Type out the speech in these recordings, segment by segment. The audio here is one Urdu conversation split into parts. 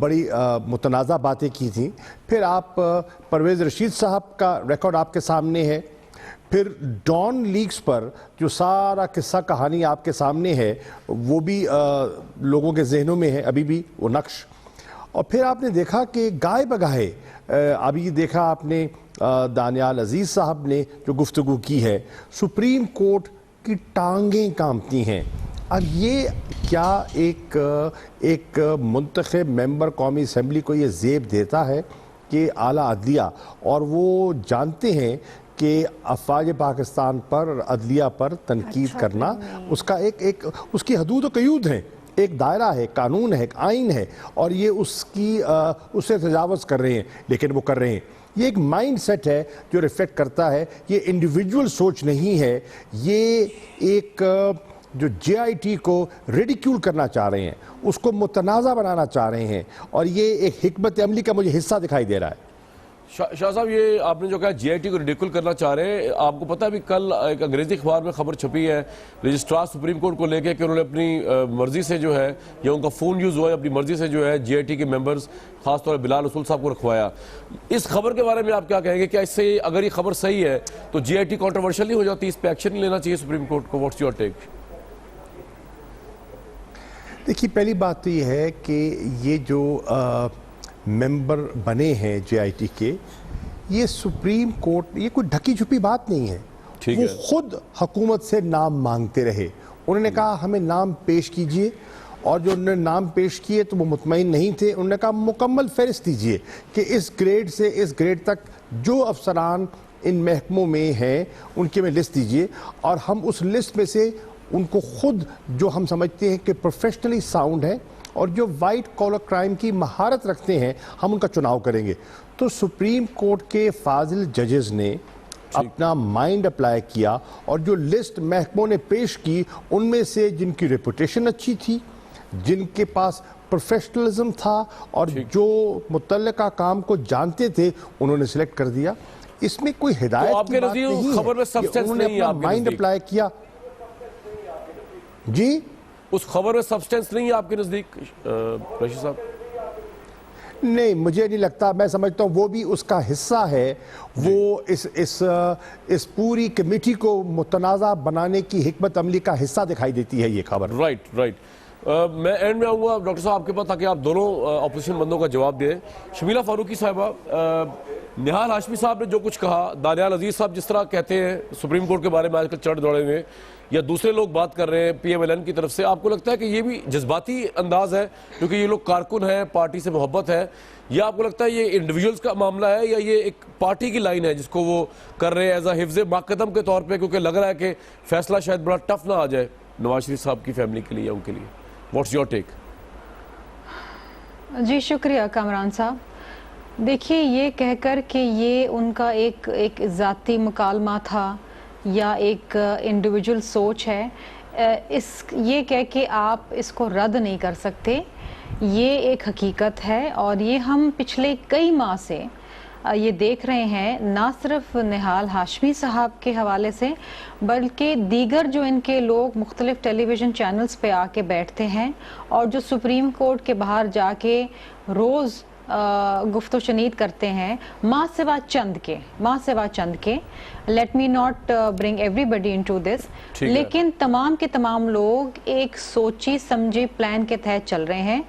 بڑی متنازع باتیں کی تھیں. پھر آپ پرویز رشید صاحب کا ریکارڈ آپ کے سامنے ہے. پھر ڈان لیکس پر جو سارا قصہ کہانی آپ کے سامنے ہے وہ بھی لوگوں کے ذہنوں میں ہے ابھی بھی وہ نقش. اور پھر آپ نے دیکھا کہ گائے بگاہے ابھی دیکھا آپ نے دانیال عزیز صاحب نے جو گفتگو کی ہے, سپریم کورٹ کی ٹانگیں کانپتی ہیں. اب یہ کیا ایک منتخب ممبر قومی اسمبلی کو یہ زیب دیتا ہے کہ اعلیٰ عدلیہ, اور وہ جانتے ہیں کہ افواج پاکستان پر اور عدلیہ پر تنقید کرنا اس کا ایک اس کی حدود و قیود ہیں, ایک دائرہ ہے, قانون ہے, ایک آئین ہے, اور یہ اس سے تجاوز کر رہے ہیں, لیکن وہ کر رہے ہیں. یہ ایک مائنڈ سیٹ ہے جو ریفلیکٹ کرتا ہے, یہ انڈیویجول سوچ نہیں ہے, یہ ایک جو جے آئی ٹی کو ریڈیکیول کرنا چاہ رہے ہیں, اس کو متنازع بنانا چاہ رہے ہیں, اور یہ ایک حکمت عملی کا مجھے حصہ دکھائی دے رہا ہے. شاہ صاحب, یہ آپ نے جو کہا جے آئی ٹی کو ریڈیکل کرنا چاہ رہے ہیں, آپ کو پتہ ہے ابھی کل ایک انگریزی اخبار میں خبر چھپی ہے رجسٹرار سپریم کورٹ کو لے کے کہ انہوں نے اپنی مرضی سے جو ہے, یا ان کا فون یوز ہوا ہے, اپنی مرضی سے جو ہے جے آئی ٹی کے ممبرز خاص طور پر بلال رسول صاحب کو رکھوایا. اس خبر کے بارے میں آپ کیا کہیں گے؟ کیا اس سے اگر یہ خبر صحیح ہے تو جے آئی ٹی کانٹروورشل نہیں ہو جاتی, اس پہ ایکشن نہیں لینا چاہیے سپریم کورٹ کو؟ What's your take? دیکھیے, پہلی بات تو یہ ہے کہ یہ جو ممبر بنے ہیں جے آئی ٹی کے, یہ سپریم کورٹ, یہ کوئی ڈھکی چھپی بات نہیں ہے. وہ خود حکومت سے نام مانگتے رہے. انہوں نے کہا ہمیں نام پیش کیجئے, اور جو انہوں نے نام پیش کیے تو وہ مطمئن نہیں تھے. انہوں نے کہا مکمل فہرست دیجئے کہ اس گریڈ سے اس گریڈ تک جو افسران ان محکموں میں ہیں ان کی میں لسٹ دیجئے, اور ہم اس لسٹ میں سے ان کو خود جو ہم سمجھتے ہیں کہ پروفیشنلی ساؤنڈ ہے اور جو وائٹ کالر کرائم کی مہارت رکھتے ہیں, ہم ان کا چناؤ کریں گے. تو سپریم کورٹ کے فاضل ججز نے اپنا مائنڈ اپلائی کیا, اور جو لسٹ محکموں نے پیش کی ان میں سے جن کی ریپوٹیشن اچھی تھی, جن کے پاس پروفیشنلزم تھا, اور جو متعلقہ کام کو جانتے تھے, انہوں نے سلیکٹ کر دیا. اس میں کوئی ہدایت کی بات نہیں ہے کہ انہوں نے اپنا مائنڈ اپلائی کیا. جی, اس خبر میں سبسٹنس نہیں ہے آپ کے نزدیک رشید صاحب؟ نہیں, مجھے نہیں لگتا. میں سمجھتا ہوں وہ بھی اس کا حصہ ہے. وہ اس پوری کمیٹی کو متنازع بنانے کی حکمت عملی کا حصہ دکھائی دیتی ہے یہ خبر. رائٹ. میں اینڈ میں آؤں گا ڈاکٹر صاحب آپ کے پاس تاکہ آپ دونوں اپوزیشن بندوں کا جواب دیں. شمیلہ فاروقی صاحبہ, نہال ہاشمی صاحب نے جو کچھ کہا, دانیال عزیز صاحب جس طرح کہتے ہیں سپریم کورٹ کے بارے میں آج کل چڑھ دوڑے ہوئے, یا دوسرے لوگ بات کر رہے ہیں پی ایم ایل این کی طرف سے, آپ کو لگتا ہے کہ یہ بھی جذباتی انداز ہے کیونکہ یہ لوگ کارکن ہیں, پارٹی سے محبت ہے, یا آپ کو لگتا ہے یہ انڈیویجولز کا معاملہ ہے, یا یہ ایک پارٹی کی لائن ہے جس کو وہ کر رہے ہیں ایز اے حفظ مقدم کے طور پہ, کیونکہ لگ رہا ہے کہ فیصلہ شاید بڑا ٹف نہ آ جائے نواز شریف صاحب کی فیملی کے لیے یا ان کے لیے؟ What's your take? جی شکریہ کامران صاحب. دیکھیے, یہ کہہ کر کہ یہ ان کا ایک ذاتی مکالمہ تھا یا ایک انڈیویجول سوچ ہے, یہ کہہ کے آپ اس کو رد نہیں کر سکتے. یہ ایک حقیقت ہے, اور یہ ہم پچھلے کئی ماہ سے یہ دیکھ رہے ہیں, نہ صرف نہال ہاشمی صاحب کے حوالے سے بلکہ دیگر جو ان کے لوگ مختلف ٹیلی ویژن چینلز پہ آ کے بیٹھتے ہیں اور جو سپریم کورٹ کے باہر جا کے روز گفت و شنید کرتے ہیں, ماں سوا چند کے let me not bring everybody into this, لیکن تمام کے تمام لوگ ایک سوچی سمجھی پلان کے تحت چل رہے ہیں,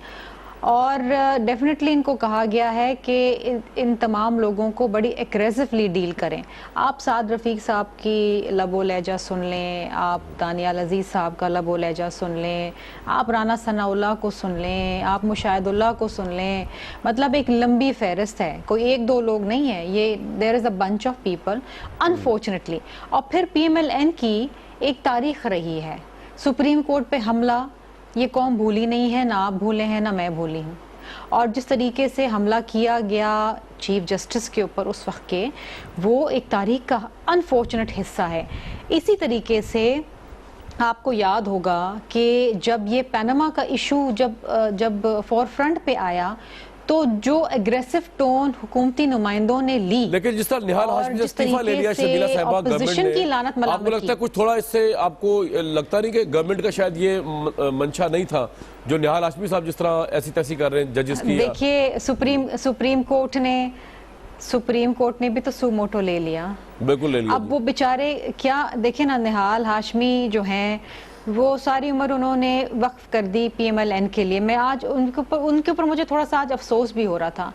اور ڈیفینیٹلی ان کو کہا گیا ہے کہ ان تمام لوگوں کو بڑی ایگریسولی ڈیل کریں. آپ سعد رفیق صاحب کی لب و لہجہ سن لیں, آپ دانیال عزیز صاحب کا لب و لہجہ سن لیں, آپ رانا ثناء اللہ کو سن لیں, آپ مشاہد اللہ کو سن لیں, مطلب ایک لمبی فہرست ہے, کوئی ایک دو لوگ نہیں ہے, یہ there is a bunch of people unfortunately. اور پھر پی ایم ایل این کی ایک تاریخ رہی ہے, سپریم کورٹ پہ حملہ یہ قوم بھولی نہیں ہے, نہ آپ بھولے ہیں نہ میں بھولی ہوں, اور جس طریقے سے حملہ کیا گیا چیف جسٹس کے اوپر اس وقت کے, وہ ایک تاریخ کا انفارچونیٹ حصہ ہے. اسی طریقے سے آپ کو یاد ہوگا کہ جب یہ پیناما کا ایشو جب فور فرنٹ پہ آیا تو جو اگریسو ٹون حکومتی نمائندوں نے لی, لیکن جس طرح نہال اور ہاشمی نے جس استعفیٰ لے لیا طریقے شبیلہ سے صاحبہ اپوزیشن کی گورنمنٹ لعنت نے, آپ کو ملامت لگتا ہے کی, کچھ تھوڑا اس سے آپ کو لگتا نہیں کہ گورنمنٹ کا شاید یہ منشا نہیں تھا جو نہال ہاشمی صاحب جس طرح ایسی تیسی کر رہے ہیں ججز کی؟ دیکھیے سپریم کورٹ نے بھی تو سو موٹو لے لیا, بالکل لے لیا. اب وہ بیچارے کیا دیکھیں نا, نہال ہاشمی جو ہیں وہ ساری عمر انہوں نے وقف کر دی پی ایم ایل این کے لیے. میں آج ان کے اوپر مجھے تھوڑا سا آج افسوس بھی ہو رہا تھا,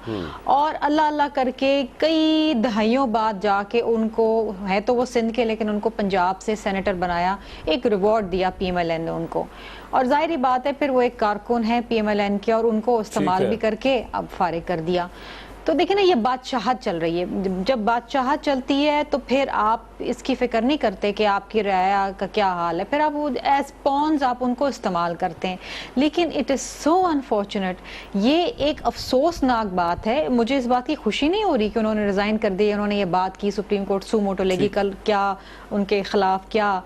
اور اللہ اللہ کر کے کئی دہائیوں بعد جا کے ان کو, ہے تو وہ سندھ کے لیکن ان کو پنجاب سے سینیٹر بنایا, ایک ریوارڈ دیا پی ایم ایل این نے ان کو, اور ظاہری بات ہے پھر وہ ایک کارکن ہے پی ایم ایل این کے, اور ان کو استعمال بھی کر کے اب فارغ کر دیا. تو دیکھیں نا یہ بادشاہت چل رہی ہے, جب بادشاہت چلتی ہے تو پھر آپ اس کی فکر نہیں کرتے کہ آپ کی رعایا کا کیا حال ہے, پھر آپ ایز پونز آپ ان کو استعمال کرتے ہیں. لیکن اٹ از سو انفارچونیٹ, یہ ایک افسوسناک بات ہے. مجھے اس بات کی خوشی نہیں ہو رہی کہ انہوں نے ریزائن کر دی, انہوں نے یہ بات کی, سپریم کورٹ سو موٹو لے گی, کل کیا ان کے خلاف کیا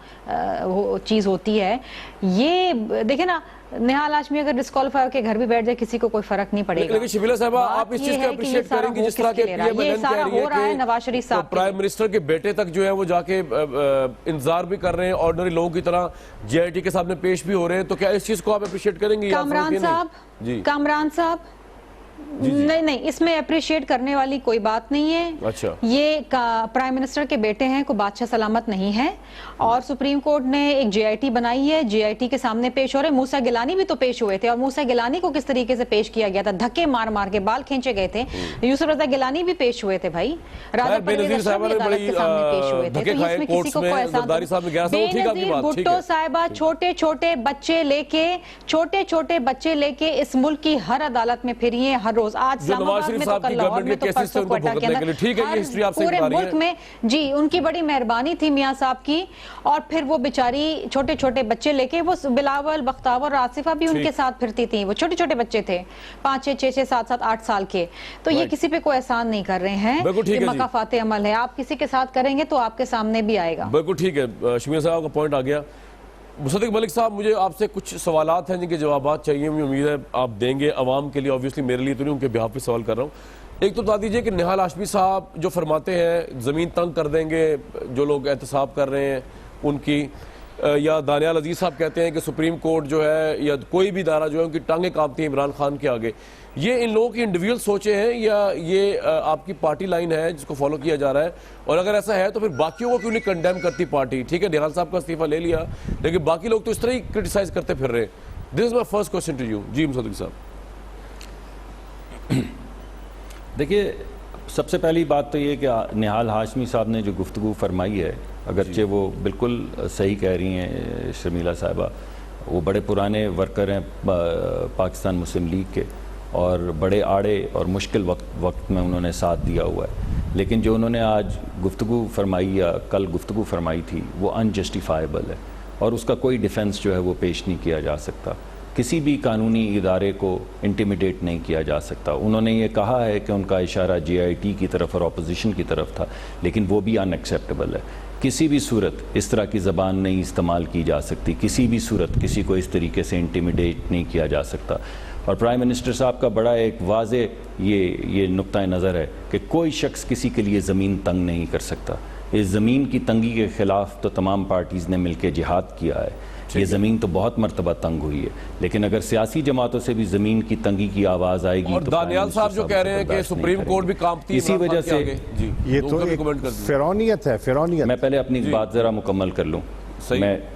چیز ہوتی ہے. یہ دیکھیں نا, نہال ہاشمی اگر ڈسکوالیفائی ہو کے گھر بھی بیٹھ جائے کسی کو کوئی فرق نہیں پڑے گا. لیکن شبیلہ صاحبہ آپ اس چیز کو اپریشیٹ کریں گے جس طرح کہ پی ایم ایل این کہہ رہی ہے کہ پرائم منسٹر کے بیٹے تک جو ہے وہ جا کے انتظار بھی کر رہے ہیں, آرڈنری لوگوں کی طرح جے آئی ٹی کے سامنے پیش بھی ہو رہے ہیں, تو کیا اس چیز کو آپ اپریشیٹ کریں گے؟ کامران صاحب نہیں, اس میں اپریشیٹ کرنے والی کوئی بات نہیں ہے. اچھا, یہ پرائم منسٹر کے بیٹے ہیں, کوئی بادشاہ سلامت نہیں ہے, اور سپریم کورٹ نے ایک جے آئی ٹی بنائی ہے, جے آئی ٹی کے سامنے پیش ہو رہے. موسیٰ گیلانی بھی تو پیش ہوئے تھے, اور موسیٰ گیلانی کو کس طریقے سے پیش کیا گیا تھا, دھکے مار مار کے بال کھینچے گئے تھے. یوسف رضا گیلانی بھی پیش ہوئے تھے بھائی, راجہ پرویز اشرف بھی عدالت کے سامنے پیش ہوئے تھے. تو اس میں کسی کو کوئی احسان نہیں. بے نظیر بھٹو صاحبہ چھوٹے چھوٹے بچے لے کے اس ملک کی ہر عدالت میں پھری ہیں ہر روز. آج اسلام آباد میں تو کل لاہور میں تو پرسوں کوئٹہ کے اندر, پورے ملک میں. جی ان کی بڑی مہربانی تھی میاں صاحب کی, اور پھر وہ بیچاری چھوٹے چھوٹے بچے لے کے, وہ بلاول, بختاور, آصفہ بھی ان کے ساتھ پھرتی تھیں, وہ چھوٹے چھوٹے بچے تھے 5 6 7 8 سال کے. تو یہ کسی پہ کوئی احسان نہیں کر رہے ہیں, یہ مکافات عمل ہے. آپ کسی کے ساتھ کریں گے تو آپ کے سامنے بھی آئے گا. بالکل ٹھیک ہے, شمیر صاحب کا پوائنٹ آ گیا. مصدق ملک صاحب, مجھے آپ سے کچھ سوالات ہیں جن کے جوابات چاہیے, مجھے امید ہے آپ دیں گے. عوام کے لیے آبویسلی, میرے لیے تو نہیں, ان کے بہاف پہ سوال کر رہا ہوں. ایک تو بتا دیجئے کہ نہال ہاشمی صاحب جو فرماتے ہیں زمین تنگ کر دیں گے جو لوگ احتساب کر رہے ہیں ان کی, یا دانیال عزیز صاحب کہتے ہیں کہ سپریم کورٹ جو ہے یا کوئی بھی ادارہ جو ہے ان کی ٹانگیں کانپتی ہیں عمران خان کے آگے, یہ ان لوگوں کی انڈیویجول سوچیں ہیں یا یہ آپ کی پارٹی لائن ہے جس کو فالو کیا جا رہا ہے؟ اور اگر ایسا ہے تو پھر باقیوں کو کیوں نہیں کنڈیم کرتی پارٹی؟ ٹھیک ہے, نہال صاحب کا استعفیٰ لے لیا, لیکن باقی لوگ تو اس طرح ہی کرٹیسائز کرتے پھر رہے. This is my first question to you. جی مصدق صاحب. دیکھیے, سب سے پہلی بات تو یہ کہ نہال ہاشمی صاحب نے جو گفتگو فرمائی ہے, اگرچہ وہ بالکل صحیح کہہ رہی ہیں شرمیلہ صاحبہ, وہ بڑے پرانے ورکر ہیں پاکستان مسلم لیگ کے, اور بڑے آڑے اور مشکل وقت میں انہوں نے ساتھ دیا ہوا ہے. لیکن جو انہوں نے آج گفتگو فرمائی یا کل گفتگو فرمائی تھی وہ انجسٹیفائبل ہے, اور اس کا کوئی ڈیفنس جو ہے وہ پیش نہیں کیا جا سکتا. کسی بھی قانونی ادارے کو انٹیمیڈیٹ نہیں کیا جا سکتا. انہوں نے یہ کہا ہے کہ ان کا اشارہ جے آئی ٹی کی طرف اور اپوزیشن کی طرف تھا, لیکن وہ بھی ان ایکسیپٹیبل ہے. کسی بھی صورت اس طرح کی زبان نہیں استعمال کی جا سکتی, کسی بھی صورت کسی کو اس طریقے سے انٹیمیڈیٹ نہیں کیا جا سکتا. اور پرائم منسٹر صاحب کا بڑا ایک واضح یہ نقطہ نظر ہے کہ کوئی شخص کسی کے لیے زمین تنگ نہیں کر سکتا. اس زمین کی تنگی کے خلاف تو تمام پارٹیز نے مل کے جہاد کیا ہے. یہ زمین تو بہت مرتبہ تنگ ہوئی ہے, لیکن اگر سیاسی جماعتوں سے بھی زمین کی تنگی کی آواز آئے گی, اور دانیال صاحب جو کہہ رہے ہیں کہ سپریم کورٹ بھی کامتی ہے, اسی وجہ سے یہ تو ایک فرعونیت ہے. فرعونیت. میں پہلے اپنی بات ذرا مکمل کر لوں,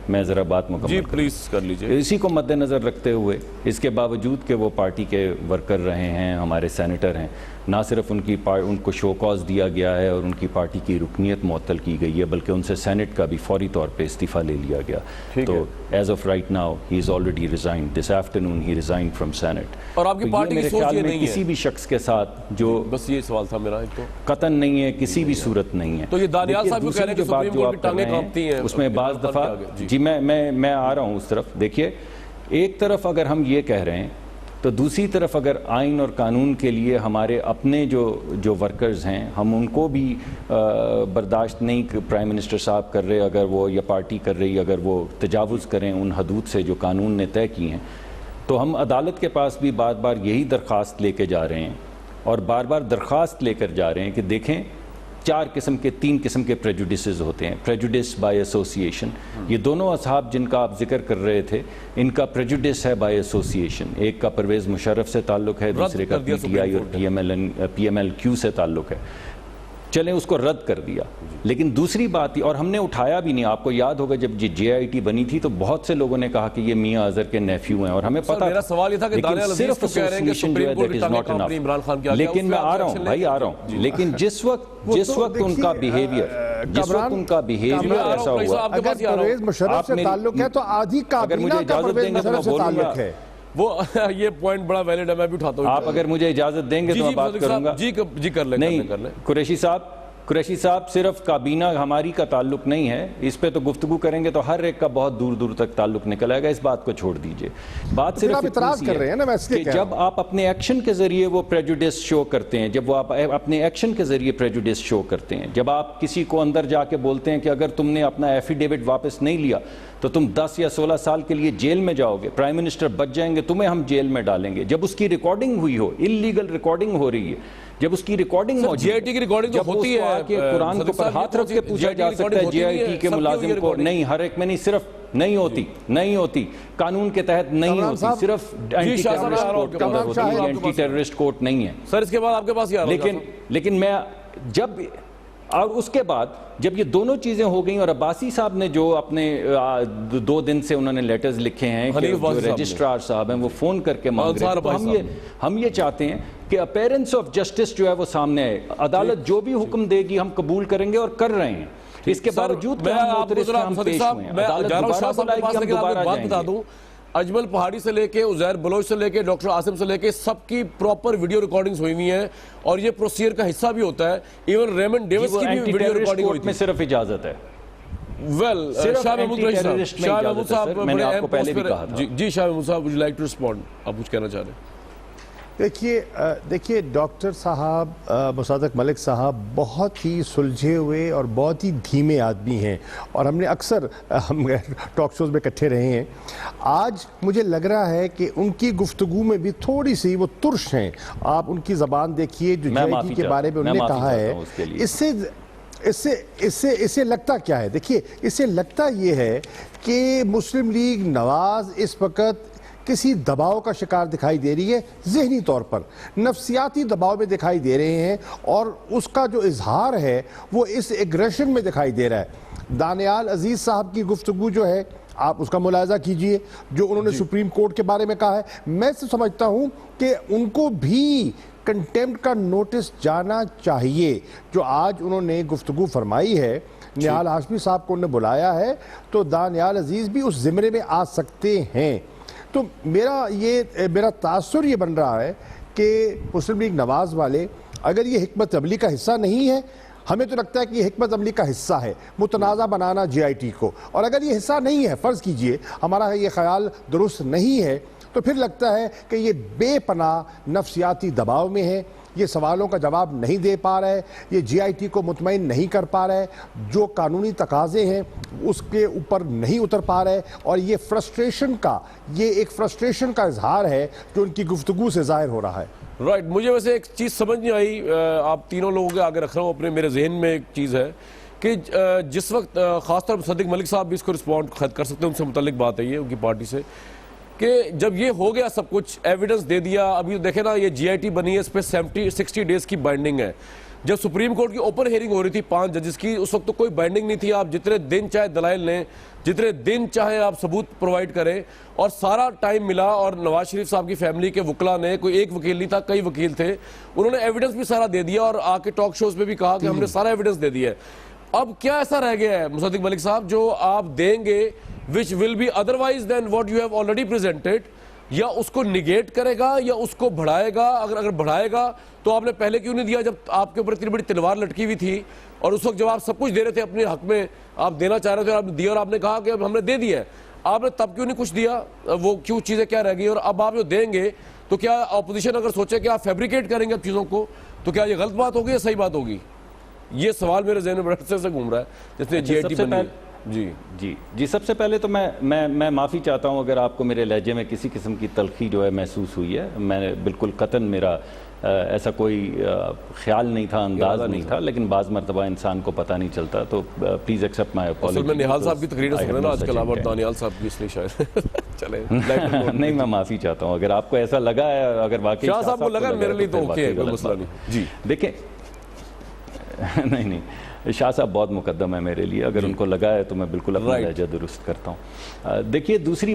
میں ذرا بات مکمل پلیز کر لیجئے. اسی کو مد نظر رکھتے ہوئے, اس کے باوجود کہ وہ پارٹی کے ورکر رہے ہیں, ہمارے سینیٹر ہیں, نہ صرف ان کو شو کاز دیا گیا ہے اور ان کی پارٹی کی رکنیت معطل کی گئی ہے, بلکہ ان سے سینٹ کا بھی فوری طور پہ استعفیٰ لے لیا گیا. تو as of right now he is already resigned. This afternoon he resigned from Senate. اور آپ کی پارٹی کی سوچ یہ نہیں ہے کسی بھی شخص کے ساتھ جو, بس یہ سوال تھا میرا, ایک تو قطن نہیں ہے, کسی بھی صورت نہیں ہے. تو یہ دانیال صاحب جو کہہ رہے ہیں کہ سپریم کورٹ کی ٹانگیں کانپتی ہیں, اس میں بعض دفعہ جی میں آ رہا ہوں اس طرف. دیکھیے, ایک طرف اگر ہم یہ کہہ رہے ہیں تو دوسری طرف اگر آئین اور قانون کے لیے ہمارے اپنے جو ورکرز ہیں, ہم ان کو بھی برداشت نہیں پرائم منسٹر صاحب کر رہے, اگر وہ یا پارٹی کر رہی اگر وہ تجاوز کریں ان حدود سے جو قانون نے طے کی ہیں, تو ہم عدالت کے پاس بھی بار بار یہی درخواست لے کے جا رہے ہیں اور بار بار درخواست لے کر جا رہے ہیں کہ دیکھیں 3 قسم کے پریجوڈسز ہوتے ہیں. پریجوڈس بائی ایسوسیشن, یہ دونوں اصحاب جن کا آپ ذکر کر رہے تھے ان کا پریجوڈس ہے بائی ایسوسیشن. ایک کا پرویز مشرف سے تعلق ہے, دوسرے کا پی ٹی آئی اور پی ایم ایل کیو سے تعلق ہے. چلیں اس کو رد کر دیا, لیکن دوسری بات اور ہم نے اٹھایا بھی نہیں. آپ کو یاد ہوگا جب جے آئی ٹی بنی تھی تو بہت سے لوگوں نے کہا کہ یہ میاں اظہر کے نیفیو ہیں, اور ہمیں پتا میرا سوال یہ تھا کہ دانیال عزیز تو کہہ رہے ہیں کہ سپریم کورٹ کی تانگیں کمپنی عمران خان کی. لیکن میں آ رہا ہوں بھائی, آ رہا ہوں, لیکن جس وقت ان کا بیہیویئر ایسا ہوا, اگر پرویز مشرف سے تعلق ہے تو آدھی کابینہ کا پرویز مشرف سے تعلق ہے. وہ یہ پوائنٹ بڑا ویلڈ ہے, میں بھی اٹھاتا ہوں. آپ اگر مجھے اجازت دیں گے تو میں بات کروں گا. جی کر لیں. نہیں قریشی صاحب, صرف کابینہ ہماری کا تعلق نہیں ہے, اس پہ تو گفتگو کریں گے تو ہر ایک کا بہت دور دور تک تعلق نکل آئے گا. اس بات کو چھوڑ دیجئے. بات صرف اعتراض کر رہے ہیں نا, میں اس کہ جب آپ اپنے ایکشن کے ذریعے وہ پریجوڈس شو کرتے ہیں, جب وہ آپ اپنے ایکشن کے ذریعے پریجوڈس شو کرتے ہیں, جب آپ کسی کو اندر جا کے بولتے ہیں کہ اگر تم نے اپنا ایفیڈیوٹ واپس نہیں لیا تو تم 10 یا 16 سال کے لیے جیل میں جاؤ گے, پرائم منسٹر بچ جائیں گے, تمہیں ہم جیل میں ڈالیں گے. جب اس کی ریکارڈنگ ہوئی ہو, انلیگل ریکارڈنگ ہو رہی ہے, جب اس کی recording who, J I T کی ریکارڈنگ تو ہوتی ہے کہ قرآن کے اوپر ہاتھ رکھ کے پوچھا جا سکتا ہے جے آئی ٹی کے ملازم کو, نہیں ہر ایک میں نہیں, صرف نہیں ہوتی قانون کے تحت نہیں ہوتی, صرف اینٹی ٹیررسٹ کورٹ کے اندر ہوتی ہے, اینٹی ٹیررسٹ کورٹ نہیں ہے. سر اس کے بعد آپ کے پاس لیکن میں جب اور اس کے بعد جب یہ دونوں چیزیں ہو گئیں اور عباسی صاحب نے جو اپنے 2 دن سے انہوں نے لیٹرز لکھے ہیں کہ جو رجسٹرار صاحب ہیں وہ فون کر کے مانگ رہے ہیں, تو ہم یہ چاہتے ہیں کہ اپیرنس آف جسٹس جو ہے وہ سامنے آئے. عدالت جو بھی حکم دے گی ہم قبول کریں گے اور کر رہے ہیں. اس کے باوجود میں آپ کو بات بتا دوں, اجمل پہاڑی سے لے کے عزیر بلوچ سے لے کے ڈاکٹر عاصم سے لے کے سب کی پراپر ویڈیو ریکارڈنگز ہوئی ہوئی ہیں, اور یہ پروسیجر کا حصہ بھی ہوتا ہے. ایون ریمنڈ ڈیوس کی بھی ویڈیو ریکارڈنگ ہوئی تھی. میں صرف اجازت ہے. شاہ محمود صاحب میں نے آپ کو پہلے بھی کہا تھا. جی شاہ محمود صاحب, would you like to respond? آپ کچھ کہنا چاہ رہے ہیں؟ دیکھیے ڈاکٹر صاحب, مصدق ملک صاحب بہت ہی سلجھے ہوئے اور بہت ہی دھیمے آدمی ہیں, اور ہم نے اکثر ہم ٹاک شوز میں اکٹھے رہے ہیں. آج مجھے لگ رہا ہے کہ ان کی گفتگو میں بھی تھوڑی سی وہ ترش ہیں. آپ ان کی زبان دیکھیے جو جے آئی ٹی کے بارے میں انہوں نے کہا ہے, اس سے لگتا کیا ہے؟ دیکھیے اس سے لگتا یہ ہے کہ مسلم لیگ نواز اس وقت کسی دباؤ کا شکار دکھائی دے رہی ہے, ذہنی طور پر نفسیاتی دباؤ میں دکھائی دے رہے ہیں, اور اس کا جو اظہار ہے وہ اس ایگریشن میں دکھائی دے رہا ہے. دانیال عزیز صاحب کی گفتگو جو ہے آپ اس کا ملاحظہ کیجئے, جو انہوں نے سپریم کورٹ کے بارے میں کہا ہے. میں سمجھتا ہوں کہ ان کو بھی کنٹیمپٹ کا نوٹس جانا چاہیے. جو آج انہوں نے گفتگو فرمائی ہے, نہال ہاشمی صاحب کو انہوں نے بلایا ہے, تو دانیال عزیز بھی اس زمرے میں آ سکتے ہیں. تو میرا تاثر یہ بن رہا ہے کہ مسلم لیگ نواز والے اگر یہ حکمت عملی کا حصہ نہیں ہے, ہمیں تو لگتا ہے کہ یہ حکمت عملی کا حصہ ہے متنازع بنانا جے آئی ٹی کو, اور اگر یہ حصہ نہیں ہے, فرض کیجئے ہمارا یہ خیال درست نہیں ہے, تو پھر لگتا ہے کہ یہ بے پناہ نفسیاتی دباؤ میں ہے, یہ سوالوں کا جواب نہیں دے پا رہا ہے, یہ جے آئی ٹی کو مطمئن نہیں کر پا رہا ہے, جو قانونی تقاضے ہیں اس کے اوپر نہیں اتر پا رہا ہے, اور یہ ایک فرسٹریشن کا اظہار ہے جو ان کی گفتگو سے ظاہر ہو رہا ہے. رائٹ, مجھے ویسے ایک چیز سمجھ نہیں آئی, آپ تینوں لوگوں کے آگے رکھ رہا ہوں, میرے ذہن میں ایک چیز ہے کہ جس وقت خاص طور پر صدیق ملک صاحب بھی اس کو رسپونڈ کر سکتے ہیں, ان سے متعلق بات ہے یہ ان کی پارٹی سے, کہ جب یہ ہو گیا سب کچھ ایویڈنس دے دیا, ابھی دیکھیں نا یہ جے آئی ٹی بنی ہے, اس پہ 60 ڈیز کی بائنڈنگ ہے. جب سپریم کورٹ کی اوپن ہیئرنگ ہو رہی تھی 5 ججز کی, اس وقت تو کوئی بائنڈنگ نہیں تھی. آپ جتنے دن چاہے دلائل لیں, جتنے دن چاہے آپ ثبوت پرووائڈ کریں, اور سارا ٹائم ملا. اور نواز شریف صاحب کی فیملی کے وکلا نے, کوئی ایک وکیل نہیں تھا, کئی وکیل تھے, انہوں نے ایویڈنس بھی سارا دے دیا, اور آ کے ٹاک شوز پہ بھی کہا کہ ہم نے سارا ایویڈنس دے دیا ہے. اب کیا ایسا رہ گیا ہے مصدق ملک صاحب جو آپ دیں گے which will be otherwise than what you have already presented, یا اس کو نگیٹ کرے گا یا اس کو بڑھائے گا؟ اگر بڑھائے گا تو آپ نے پہلے کیوں نہیں دیا جب آپ کے اوپر اتنی بڑی تلوار لٹکی ہوئی تھی, اور اس وقت جب آپ سب کچھ دے رہے تھے اپنے حق میں, آپ دینا چاہ رہے تھے, اور آپ نے دیا, اور آپ نے کہا کہ ہم نے دے دیا ہے, آپ نے تب کیوں نہیں کچھ دیا؟ وہ کیوں چیزیں کیا رہ گئی؟ اور اب آپ جو دیں گے تو کیا اپوزیشن اگر سوچے کہ آپ فیبریکیٹ کریں گے اب چیزوں کو, تو کیا یہ غلط بات ہوگی یا صحیح بات ہوگی؟ یہ سوال میرے ذہن میں بڑے عرصے سے گھوم رہا ہے جس نے جے آئی ٹی بنی ہے. جی سب سے پہلے تو میں معافی چاہتا ہوں اگر آپ کو میرے لہجے میں کسی قسم کی تلخی جو ہے محسوس ہوئی ہے. میں بالکل قطعاً میرا ایسا کوئی خیال نہیں تھا, انداز نہیں تھا, لیکن بعض مرتبہ انسان کو پتہ نہیں چلتا, تو پلیز ایکسیپٹ مائی اپالوجی. اصل میں نہال صاحب کی تقریر سن رہے ہیں آج کل آپ اور دانیال صاحب کی, اس لیے شاید چلیں نہیں, میں معافی چاہتا ہوں اگر آپ کو ایسا لگا ہے, اگر واقعی شاہ صاحب کو لگا, میرے لیے تو اوکے ہے, کوئی مسئلہ نہیں. جی دیکھیں, نہیں شاہ صاحب بہت مقدم ہے میرے لیے, اگر ان کو لگا ہے تو میں بالکل اپنا لہجہ درست کرتا ہوں. دیکھیے دوسری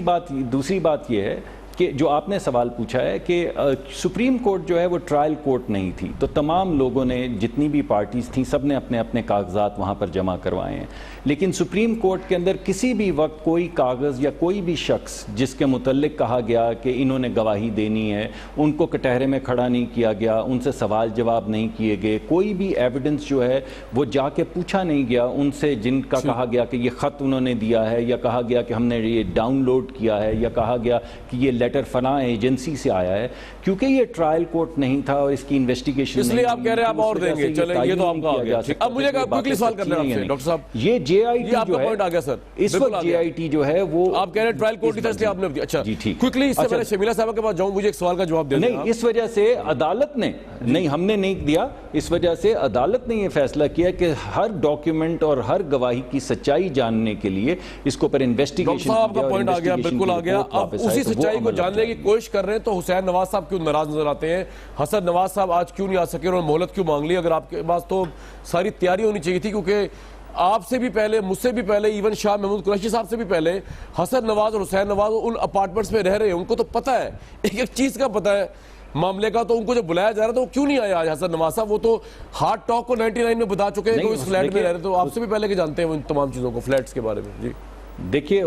بات یہ ہے کہ جو آپ نے سوال پوچھا ہے کہ سپریم کورٹ جو ہے وہ ٹرائل کورٹ نہیں تھی, تو تمام لوگوں نے, جتنی بھی پارٹیز تھیں, سب نے اپنے اپنے کاغذات وہاں پر جمع کروائے ہیں. لیکن سپریم کورٹ کے اندر کسی بھی وقت کوئی کاغذ یا کوئی بھی شخص جس کے متعلق کہا گیا کہ انہوں نے گواہی دینی ہے, ان کو کٹہرے میں کھڑا نہیں کیا گیا, ان سے سوال جواب نہیں کیے گئے, کوئی بھی ایویڈنس جو ہے وہ جا کے پوچھا نہیں گیا ان سے جن کا کہا گیا کہ یہ خط انہوں نے دیا ہے, یا کہا گیا کہ ہم نے یہ ڈاؤن لوڈ کیا ہے, یا کہا گیا کہ یہ لیٹر فلاں ایجنسی سے آیا ہے. کیونکہ یہ ٹرائل کورٹ نہیں تھا اور اس کی انویسٹیگیشن, اس لیے آپ کہہ رہے ہیں آپ اور دیں گے, چلیں یہ تو آپ کا آ گیا. اب مجھے کوئکلی سوال کرنا ہے آپ سے ڈاکٹر صاحب, یہ جے آئی ٹی جو ہے آ گیا سر, اس وقت جے آئی ٹی جو ہے وہ آپ کہہ رہے ہیں ٹرائل کورٹ کی طرف سے آپ نے دیا. اچھا کوئکلی, اس سے پہلے شمیلہ صاحبہ کے پاس جاؤں, مجھے ایک سوال کا جواب دیں. نہیں, اس وجہ سے عدالت نے, نہیں ہم نے نہیں دیا, اس وجہ سے عدالت نے یہ فیصلہ کیا کہ ہر ڈاکیومنٹ اور ہر گواہی کی سچائی جاننے کے لیے اس کو پر انویسٹیگیشن. ڈاکٹر صاحب آپ کا پوائنٹ آ گیا, بالکل آ گیا. اب اسی سچائی کو جاننے کی کوشش کر رہے ہیں تو حسین نواز صاحب کیوں ناراض نظر آتے ہیں, حسن نواز صاحب آج کیوں نہیں آ سکے, اور مہلت کیوں مانگ لی؟ اگر آپ کے پاس تو ساری تیاری ہونی چاہیے تھی, کیونکہ آپ سے بھی پہلے, مجھ سے بھی پہلے, ایون شاہ محمود قریشی صاحب سے بھی پہلے حسن نواز اور حسین نواز ان اپارٹمنٹس میں رہ رہے ہیں, ان کو تو پتہ ہے, ایک ایک چیز کا پتہ ہے معاملے کا. تو ان کو جب بلایا جا رہا تھا وہ کیوں نہیں آیا آج حسن نواز صاحب؟ وہ تو ہارڈ ٹاک کو 99 میں بتا چکے ہیں کہ وہ اس فلیٹ میں رہ رہے, تو آپ سے بھی پہلے کے جانتے ہیں وہ ان تمام چیزوں کو, فلیٹس کے بارے میں. جی دیکھیے,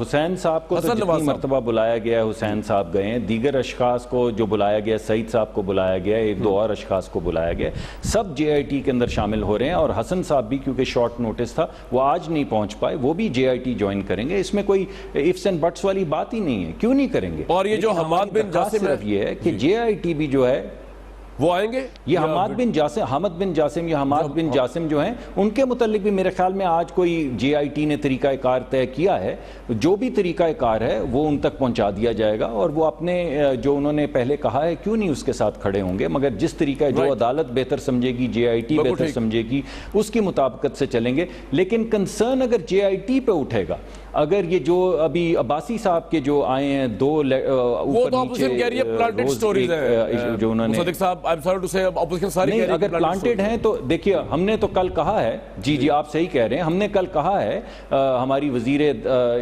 حسین صاحب کو تو جتنی مرتبہ بلایا گیا ہے حسین صاحب گئے ہیں, دیگر اشخاص کو جو بلایا گیا, سعید صاحب کو بلایا گیا, ایک دو اور اشخاص کو بلایا گیا, سب جے آئی ٹی کے اندر شامل ہو رہے ہیں. اور حسن صاحب بھی کیونکہ شارٹ نوٹس تھا وہ آج نہیں پہنچ پائے, وہ بھی جے آئی ٹی جوائن کریں گے. اس میں کوئی ifs and buts والی بات ہی نہیں ہے, کیوں نہیں کریں گے. اور یہ جو حماد بن جاسم صرف یہ ہے کہ جے آئی ٹی بھی جو ہے وہ آئیں گے, یہ حماد بن جاسم جو ہیں, ان کے متعلق بھی میرے خیال میں آج کوئی جے آئی ٹی نے طریقہ کار طے کیا ہے. جو بھی طریقہ کار ہے وہ ان تک پہنچا دیا جائے گا, اور وہ اپنے جو انہوں نے پہلے کہا ہے کیوں نہیں اس کے ساتھ کھڑے ہوں گے, مگر جس طریقہ جو عدالت بہتر سمجھے گی, جے آئی ٹی بہتر سمجھے گی, اس کی مطابقت سے چلیں گے. لیکن کنسرن اگر جے آئی ٹی پہ اٹھے گا, اگر یہ جو ابھی عباسی صاحب کے جو آئے ہیں دو اوپر نیچے جو انہوں نے, نہیں اگر پلانٹڈ ہیں تو دیکھیے ہم نے تو کل کہا ہے, جی آپ صحیح کہہ رہے ہیں, ہم نے کل کہا ہے, ہماری وزیر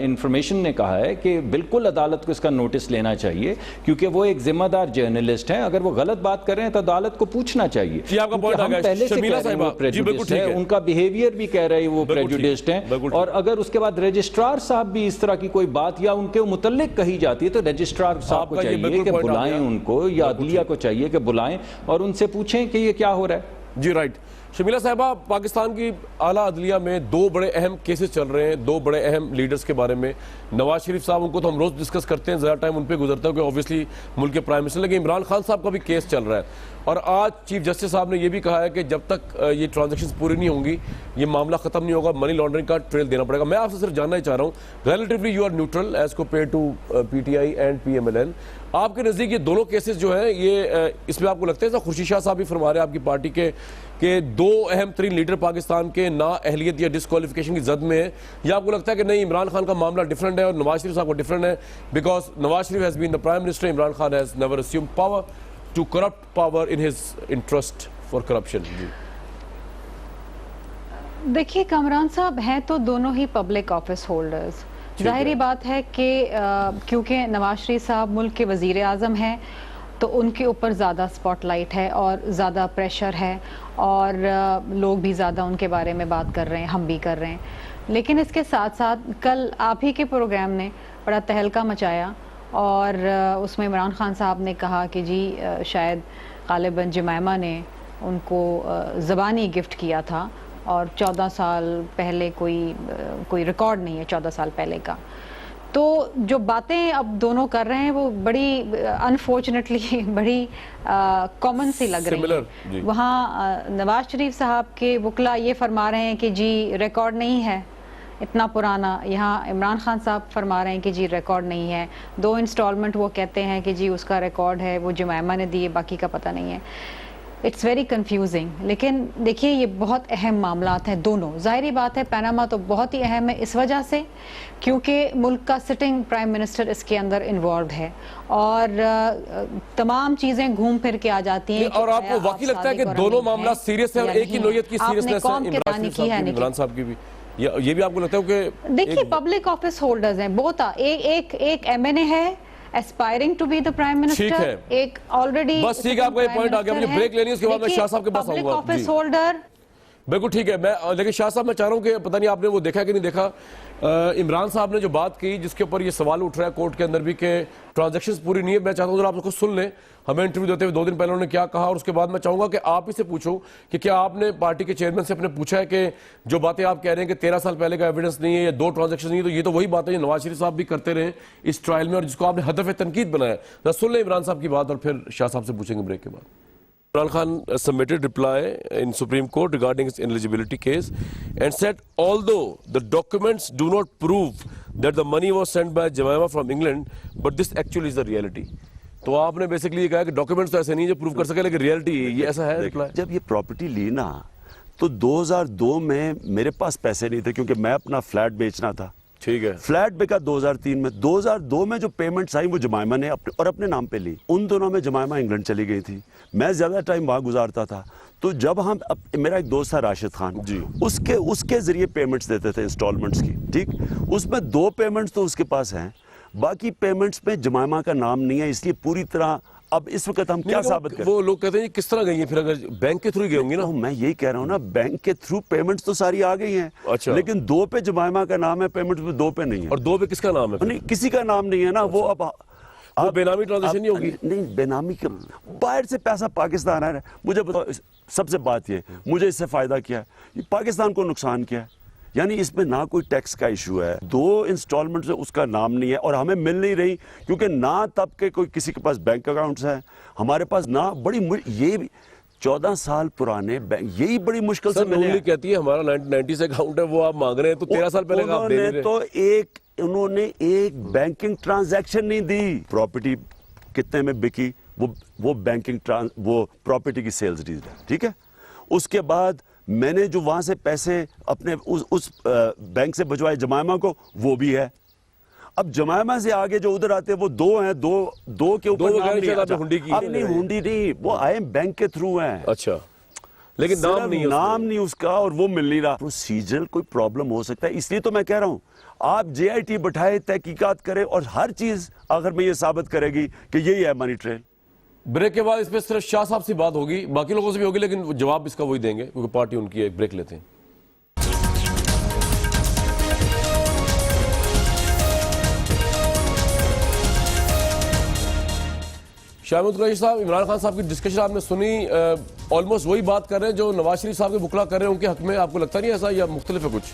انفارمیشن نے کہا ہے کہ بالکل عدالت کو اس کا نوٹس لینا چاہیے, کیونکہ وہ ایک ذمہ دار جرنلسٹ ہیں. اگر وہ غلط بات کر رہے ہیں تو عدالت کو پوچھنا چاہیے. ہم پہلے سے کہہ رہے ہیں وہ پریجوڈسڈ ہیں, ان کا بیہیویئر بھی کہہ رہے ہیں وہ پریجوڈسڈ ہیں, اور اگر اس کے بعد رجسٹرار صاحب بھی اس طرح کی کوئی بات یا ان کے متعلق کہی جاتی ہے تو رجسٹرار صاحب کو چاہیے کہ بلائیں ان کو, یا عدلیہ کو چاہیے کہ بلائیں اور ان سے پوچھیں کہ یہ کیا ہو رہا ہے. جی رائٹ. شمیلہ صاحبہ, پاکستان کی اعلیٰ عدلیہ میں دو بڑے اہم کیسز چل رہے ہیں, دو بڑے اہم لیڈرز کے بارے میں. نواز شریف صاحب, ان کو تو ہم روز ڈسکس کرتے ہیں, زیادہ ٹائم ان پہ گزرتا ہے کہ اوبیسلی ملک کے پرائم منسٹر, لیکن عمران خان صاحب کا بھی کیس چل رہا ہے. اور آج چیف جسٹس صاحب نے یہ بھی کہا ہے کہ جب تک یہ ٹرانزیکشنز پوری نہیں ہوں گی, یہ معاملہ ختم نہیں ہوگا, منی لانڈرنگ کا ٹریل دینا پڑے گا. میں آپ سے صرف جاننا ہی چاہ رہا ہوں, relatively you are neutral as compare to P T I and P M L N, آپ کے نزدیک یہ دونوں کیسز جو ہیں, یہ اس میں آپ کو لگتا ہے, خورشید شاہ صاحب بھی فرما رہے ہیں آپ کی پارٹی کے کہ دو اہم ترین لیڈر پاکستان کے نا اہلیت یا ڈسکوالیفیکیشن کی زد میں ہیں, یا آپ کو لگتا ہے کہ نہیں, عمران خان کا معاملہ ڈیفرنٹ ہے اور نواز شریف صاحب کا ڈیفرنٹ ہے, because Nawaz Sharif has been the prime minister, Imran Khan has never assumed power to corrupt power in his interest for corruption. دیکھیے کامران صاحب ہیں تو دونوں ہی پبلک آفس ہولڈرز, ظاہری بات ہے کہ کیونکہ نواز شریف صاحب ملک کے وزیر اعظم ہیں تو ان کے اوپر زیادہ سپاٹ لائٹ ہے اور زیادہ پریشر ہے, اور لوگ بھی زیادہ ان کے بارے میں بات کر رہے ہیں, ہم بھی کر رہے ہیں. لیکن اس کے ساتھ ساتھ کل آپ ہی کے پروگرام نے بڑا تہلکہ مچایا, اور اس میں عمران خان صاحب نے کہا کہ جی شاید غالباً جمائمہ نے ان کو زبانی گفٹ کیا تھا, اور 14 سال پہلے کوئی ریکارڈ نہیں ہے 14 سال پہلے کا. تو جو باتیں اب دونوں کر رہے ہیں وہ بڑی انفارچونیٹلی بڑی کامن سی لگ رہی ہیں. وہاں نواز شریف صاحب کے وکلا یہ فرما رہے ہیں کہ جی ریکارڈ نہیں ہے, اتنا پرانا. یہاں عمران خان صاحب فرما رہے ہیں کہ جی ریکارڈ نہیں ہے, 2 انسٹالمنٹ وہ کہتے ہیں کہ جی اس کا ریکارڈ ہے, وہ جمائمہ نے دیے, باقی کا پتہ نہیں ہے. It's very confusing. لیکن دیکھیے یہ بہت اہم معاملات ہیں دونوں. ظاہری بات ہے پیناما تو بہت ہی اہم ہے اس وجہ سے کیونکہ ملک کا سٹنگ پرائم منسٹر اس کے اندر انوالوڈ ہے اور تمام چیزیں گھوم پھر کے آ جاتی ہیں. اور آپ کو واقعی لگتا ہے کہ دونوں معاملات سیریس ہیں اور ایک ہی نوعیت کی سیریسنس ہے عمران صاحب کی بھی, یہ بھی آپ کو لگتا ہے کہ دیکھیے پبلک آفس ہولڈرز ہیں بہت, ایک ایم این اے ہے aspiring to be the prime minister, ایک already بس ٹھیک ہے, آپ کا یہ پوائنٹ آ گیا, مجھے بریک لینی ہے, اس کے بعد میں شاہ صاحب کے پاس آؤں گا. پبلک آفس ہولڈر بالکل ٹھیک ہے. لیکن شاہ صاحب میں چاہ رہا ہوں کہ پتہ نہیں آپ نے وہ دیکھا کہ نہیں دیکھا, عمران صاحب نے جو بات کی جس کے اوپر یہ سوال اٹھ رہا ہے کورٹ کے اندر بھی کہ ٹرانزیکشنز پوری نہیں ہے, میں چاہتا ہوں آپ اس کو سن لیں. ہمیں انٹرویو دیتے ہوئے 2 دن پہلے انہوں نے کیا کہا, اور اس کے بعد میں چاہوں گا کہ آپ ہی سے پوچھو کہ کیا آپ نے پارٹی کے چیئرمین سے اپنے پوچھا ہے کہ جو باتیں آپ کہہ رہے ہیں کہ 13 سال پہلے کا ایویڈنس نہیں ہے یا 2 ٹرانزیکشن نہیں ہے, تو یہ تو وہی بات ہے جو نواز شریف صاحب بھی کرتے رہے اس ٹرائل میں اور جس کو آپ نے ہدف تنقید بنایا ہے. سن لیں عمران صاحب کی بات اور پھر شاہ صاحب سے پوچھیں گے بریک کے بعد. Imran Khan submitted reply in Supreme Court regarding his ineligibility case and said although the documents do not prove that the money was sent by Jemima from England, but this actually is the reality. تو آپ نے بیسکلی یہ کہا کہ ڈاکیومنٹس تو ایسے نہیں جو پروف کر سکے لیکن ریئلٹی یہ ایسا ہے رپلائی. جب یہ پراپرٹی لی نا تو 2002 میں میرے پاس پیسے نہیں تھے کیونکہ میں اپنا فلیٹ بیچنا تھا. ٹھیک ہے, فلیٹ بکا 2003 میں. 2002 میں جو پیمنٹس آئی وہ جمائمہ نے اپنے نام پہ لی. ان دونوں میں جمائمہ انگلینڈ چلی گئی تھی, میں زیادہ ٹائم وہاں گزارتا تھا. تو جب ہم میرا ایک دوست تھا راشد خان, جی, اس کے ذریعے پیمنٹس دیتے تھے انسٹالمنٹس کی. ٹھیک, اس میں 2 پیمنٹس تو اس کے پاس ہیں, باقی پیمنٹس پہ جمائمہ کا نام نہیں ہے, اس لیے پوری طرح اب اس وقت ہم کیا ثابت کریں. وہ لوگ کہتے ہیں کس طرح گئی ہیں پھر, اگر بینک کے تھرو گئی ہوں گی نا. میں یہی کہہ رہا ہوں نا, بینک کے تھرو پیمنٹس تو ساری آ گئی ہیں, لیکن 2 پہ جمائمہ کا نام ہے, پیمنٹس پہ 2 پہ نہیں ہے. اور 2 پہ کس کا نام ہے؟ نہیں, کسی کا نام نہیں ہے نا. وہ اب بے نامی ٹرانزیکشن نہیں ہوگی. نہیں, بے نامی کا باہر سے پیسہ پاکستان آ رہا ہے. مجھے بتاؤ, سب سے بات یہ, مجھے اس سے فائدہ کیا ہے, پاکستان کو نقصان کیا ہے. یعنی اس میں نہ کوئی ٹیکس کا ایشو ہے, 2 انسٹالمنٹ سے اس کا نام نہیں ہے اور ہمیں مل نہیں رہی کیونکہ نہ تب کے کوئی کسی کے پاس بینک اکاؤنٹس ہیں, ہمارے پاس نہ. یہ 14 سال پرانے بینک, یہی بڑی مشکل سے ملے ہیں. کہتی ہے ہمارا 1990 سے اکاؤنٹ ہے, وہ آپ مانگ رہے ہیں, تو 13 سال پہلے کا آپ دے رہے ہیں. انہوں نے ایک بینکنگ ٹرانزیکشن نہیں دی. پراپرٹی کتنے میں بکی, وہ بینکنگ وہ پراپرٹی کی سیلز ڈیل ہے. ٹھیک ہے, اس کے بعد میں نے جو وہاں سے پیسے اپنے اس بینک سے بھجوائے جمائمہ کو, وہ بھی ہے. اب جمائمہ سے آگے جو ادھر آتے ہیں وہ 2 ہیں, 2 کے اوپر نام نہیں, ہونڈی نہیں, وہ آئے بینک کے تھرو ہیں. اچھا, لیکن نام نہیں اس کا, اور وہ مل نہیں رہا. پروسیجرل کوئی پرابلم ہو سکتا ہے, اس لیے تو میں کہہ رہا ہوں آپ JIT بٹھائے, تحقیقات کرے, اور ہر چیز آخر میں یہ ثابت کرے گی کہ یہی ہے منی ٹریل. بریک کے بعد اس پہ صرف شاہ صاحب سے بات ہوگی, باقی لوگوں سے بھی ہوگی, لیکن جواب اس کا وہی دیں گے کیونکہ پارٹی ان کی ہے. بریک لیتے ہیں. شاہ محمود قریشی صاحب, عمران خان صاحب کی ڈسکشن آپ نے سنی, آلموسٹ وہی بات کر رہے ہیں جو نواز شریف صاحب کے وکلا کر رہے ہیں ان کے حق میں. آپ کو لگتا نہیں ایسا یا مختلف ہے کچھ؟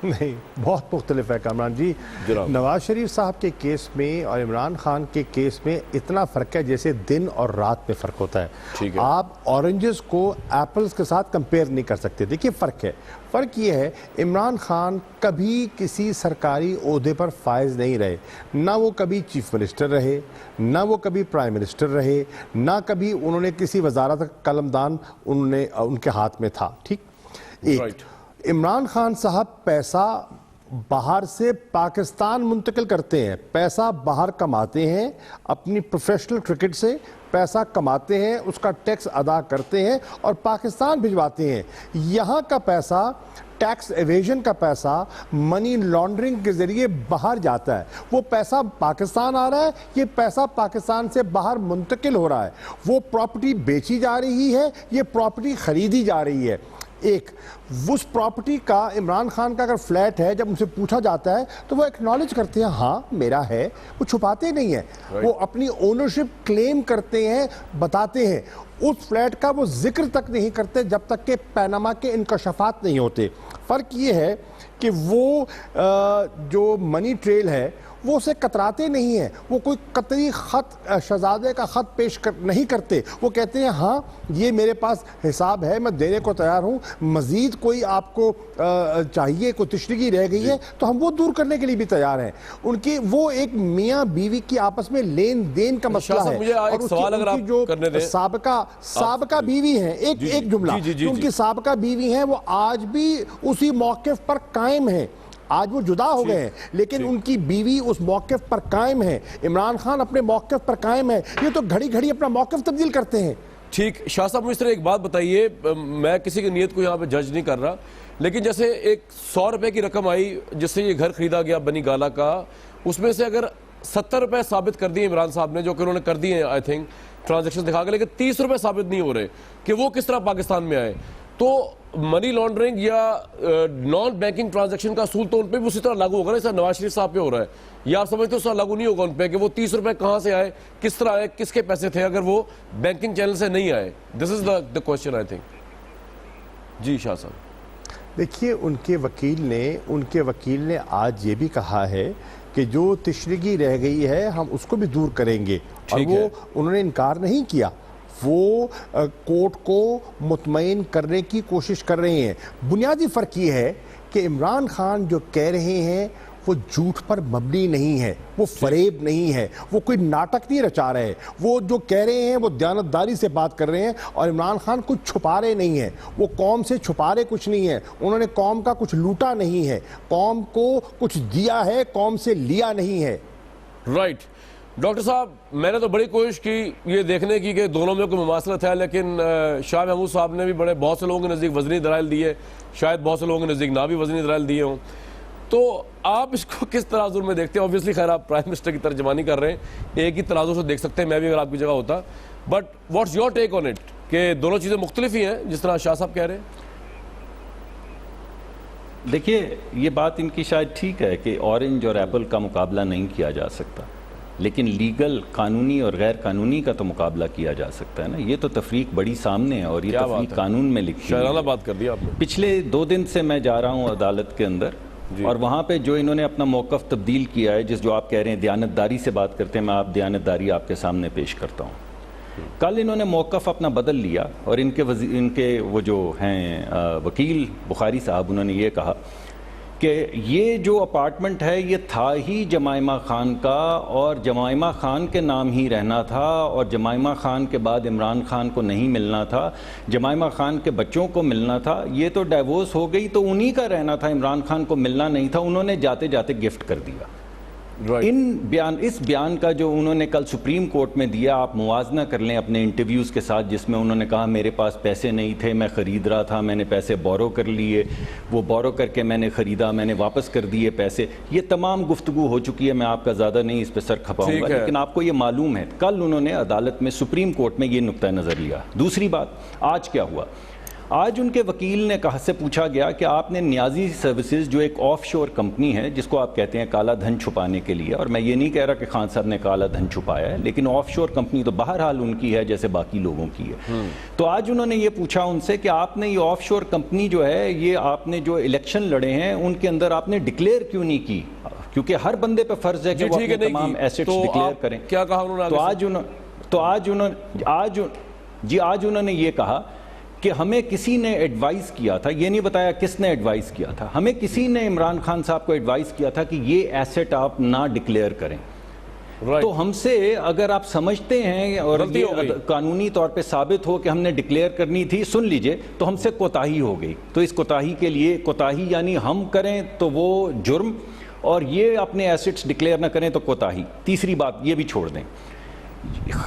نہیں, بہت مختلف ہے کامران جی. نواز شریف صاحب کے کیس میں اور عمران خان کے کیس میں اتنا فرق ہے جیسے دن اور رات میں فرق ہوتا ہے. آپ اورنجز کو ایپلز کے ساتھ کمپیئر نہیں کر سکتے. دیکھیے فرق ہے. فرق یہ ہے, عمران خان کبھی کسی سرکاری عہدے پر فائز نہیں رہے, نہ وہ کبھی چیف منسٹر رہے, نہ وہ کبھی پرائم منسٹر رہے, نہ کبھی انہوں نے کسی وزارت کا قلمدان ان کے ہاتھ میں تھا. ٹھیک, ایک عمران خان صاحب پیسہ باہر سے پاکستان منتقل کرتے ہیں, پیسہ باہر کماتے ہیں, اپنی پروفیشنل کرکٹ سے پیسہ کماتے ہیں, اس کا ٹیکس ادا کرتے ہیں اور پاکستان بھجواتے ہیں. یہاں کا پیسہ, ٹیکس ایویژن کا پیسہ, منی لانڈرنگ کے ذریعے باہر جاتا ہے. وہ پیسہ پاکستان آ رہا ہے, یہ پیسہ پاکستان سے باہر منتقل ہو رہا ہے. وہ پراپرٹی بیچی جا رہی ہے, یہ پراپرٹی خریدی جا رہی ہے. ایک اس پراپرٹی کا, عمران خان کا اگر فلیٹ ہے, جب ان سے پوچھا جاتا ہے تو وہ ایکنالج کرتے ہیں, ہاں میرا ہے, وہ چھپاتے نہیں ہیں, وہ اپنی اونرشپ کلیم کرتے ہیں, بتاتے ہیں. اس فلیٹ کا وہ ذکر تک نہیں کرتے جب تک کہ پیناما کے انکشافات نہیں ہوتے. فرق یہ ہے کہ وہ جو منی ٹریل ہے وہ اسے کتراتے نہیں ہیں, وہ کوئی قطعی خط شہزادے کا خط پیش نہیں کرتے, وہ کہتے ہیں ہاں یہ میرے پاس حساب ہے, میں دینے کو تیار ہوں, مزید کوئی آپ کو چاہیے, کوئی تشنگی رہ گئی ہے تو ہم وہ دور کرنے کے لیے بھی تیار ہیں. ان کی وہ ایک میاں بیوی کی آپس میں لین دین کا مسئلہ ہے, اور ان کی جو سابقہ بیوی ہیں, ایک جملہ, ان کی سابقہ بیوی ہیں وہ آج بھی اسی موقف پر قائم ہیں. آج وہ جدا ہو گئے ہیں لیکن ان کی بیوی اس موقف پر قائم ہے. عمران خان اپنے موقف پر قائم ہے, یہ تو گھڑی گھڑی اپنا موقف تبدیل کرتے ہیں. ٹھیک, شاہ صاحب مجھ سے ایک بات بتائیے, میں کسی کی نیت کو یہاں پہ جج نہیں کر رہا, لیکن جیسے ایک 100 روپے کی رقم آئی جس سے یہ گھر خریدا گیا بنی گالا کا, اس میں سے اگر 70 روپے ثابت کر دیے عمران صاحب نے, جو کہ انہوں نے کر دیے ہیں آئی تھنک ٹرانزیکشن دکھا کے, لیکن 30 روپے ثابت نہیں ہو رہے کہ وہ کس طرح پاکستان میں آئے, تو منی لانڈرنگ یا نان بینکنگ ٹرانزیکشن کا اصول تو ان پہ بھی اسی طرح لاگو ہوگا نا, اس طرح نواز شریف صاحب پہ ہو رہا ہے, یا آپ سمجھتے ہو اس طرح لاگو نہیں ہوگا ان پہ کہ وہ 30 روپے کہاں سے آئے, کس طرح آئے, کس کے پیسے تھے اگر وہ بینکنگ چینل سے نہیں آئے؟ دس از دا کوشچن آئی تھنک. جی شاہ صاحب. دیکھیے ان کے وکیل نے آج یہ بھی کہا ہے کہ جو تشنگی رہ گئی ہے ہم اس کو بھی دور کریں گے, اور وہ انہوں نے انکار نہیں کیا, وہ کورٹ کو مطمئن کرنے کی کوشش کر رہے ہیں. بنیادی فرق یہ ہے کہ عمران خان جو کہہ رہے ہیں وہ جھوٹ پر مبنی نہیں ہے, وہ فریب نہیں ہے, وہ کوئی ناٹک نہیں رچا رہے, وہ جو کہہ رہے ہیں وہ دیانتداری سے بات کر رہے ہیں, اور عمران خان کچھ چھپا رہے نہیں ہیں, وہ قوم سے چھپا رہے کچھ نہیں ہے, انہوں نے قوم کا کچھ لوٹا نہیں ہے, قوم کو کچھ دیا ہے, قوم سے لیا نہیں ہے. رائٹ. ڈاکٹر صاحب میں نے تو بڑی کوشش کی یہ دیکھنے کی کہ دونوں میں کوئی مماثلت ہے, لیکن شاہ محمود صاحب نے بھی بہت سے لوگوں کے نزدیک وزنی دلائل دیے, شاید بہت سے لوگوں کے نزدیک نہ بھی وزنی دلائل دیے ہوں, تو آپ اس کو کس تناظر میں دیکھتے ہیں؟ اوبویسلی خیر آپ پرائم منسٹر کی ترجمانی کر رہے ہیں, ایک ہی تناظر سے دیکھ سکتے ہیں, میں بھی اگر آپ کی جگہ ہوتا, but what's your take on it کہ دونوں چیزیں مختلف ہی ہیں جس طرح شاہ صاحب کہہ رہے ہیں؟ دیکھیے یہ بات ان کی شاید ٹھیک ہے کہ اورنج اور ایپل کا مقابلہ نہیں کیا جا سکتا, لیکن لیگل قانونی اور غیر قانونی کا تو مقابلہ کیا جا سکتا ہے نا. یہ تو تفریق بڑی سامنے ہے, اور یہ تفریق قانون میں لکھی ہے. شاعرانہ بات کر دی آپ نے. پچھلے 2 دن سے میں جا رہا ہوں عدالت کے اندر, اور وہاں پہ جو انہوں نے اپنا موقف تبدیل کیا ہے, جو آپ کہہ رہے ہیں دیانتداری سے بات کرتے ہیں, میں آپ دیانتداری آپ کے سامنے پیش کرتا ہوں. کل انہوں نے موقف اپنا بدل لیا, اور ان کے وہ جو ہیں وکیل بخاری صاحب, انہوں نے یہ کہا کہ یہ جو اپارٹمنٹ ہے یہ تھا ہی جمائمہ خان کا, اور جمائمہ خان کے نام ہی رہنا تھا, اور جمائمہ خان کے بعد عمران خان کو نہیں ملنا تھا, جمائمہ خان کے بچوں کو ملنا تھا. یہ تو ڈائیورس ہو گئی تو انہی کا رہنا تھا, عمران خان کو ملنا نہیں تھا, انہوں نے جاتے جاتے گفٹ کر دیا. اس بیان کا جو انہوں نے کل سپریم کورٹ میں دیا, آپ موازنہ کر لیں اپنے انٹرویوز کے ساتھ, جس میں انہوں نے کہا میرے پاس پیسے نہیں تھے, میں خرید رہا تھا, میں نے پیسے بورو کر لیے, وہ بورو کر کے میں نے خریدا, میں نے واپس کر دیے پیسے. یہ تمام گفتگو ہو چکی ہے, میں آپ کا زیادہ نہیں اس پہ سر کھپاؤں گا, لیکن آپ کو یہ معلوم ہے کل انہوں نے عدالت میں سپریم کورٹ میں یہ نقطہ نظر لیا. دوسری بات, آج کیا ہوا؟ آج ان کے وکیل نے کہا سے پوچھا گیا کہ آپ نے نیازی سروسز, جو ایک آف شور کمپنی ہے جس کو آپ کہتے ہیں کالا دھن چھپانے کے لیے, اور میں یہ نہیں کہہ رہا کہ خان صاحب نے کالا دھن چھپایا ہے, لیکن آف شور کمپنی تو بہرحال ان کی ہے جیسے باقی لوگوں کی ہے. تو آج انہوں نے یہ پوچھا ان سے کہ آپ نے یہ آف شور کمپنی جو ہے, یہ آپ نے جو الیکشن لڑے ہیں ان کے اندر آپ نے ڈکلیئر کیوں نہیں کی؟ کیونکہ ہر بندے پہ فرض ہے کہ وہ اپنے تمام ایسٹس ڈکلیئر کریں. کیا کہا انہوں نے؟ آج انہوں نے یہ کہا کہ ہمیں کسی نے ایڈوائز کیا تھا, یہ نہیں بتایا کس نے ایڈوائز کیا تھا, ہمیں کسی نے عمران خان صاحب کو ایڈوائز کیا تھا کہ یہ ایسٹ آپ نہ ڈکلیئر کریں. تو ہم سے اگر آپ سمجھتے ہیں اور یہ قانونی طور پہ ثابت ہو کہ ہم نے ڈکلیئر کرنی تھی, سن لیجئے, تو ہم سے کوتاہی ہو گئی. تو اس کوتاہی کے لیے, کوتاہی یعنی ہم کریں تو وہ جرم, اور یہ اپنے ایسٹس ڈکلیئر نہ کریں تو کوتاہی. تیسری بات یہ بھی چھوڑ دیں,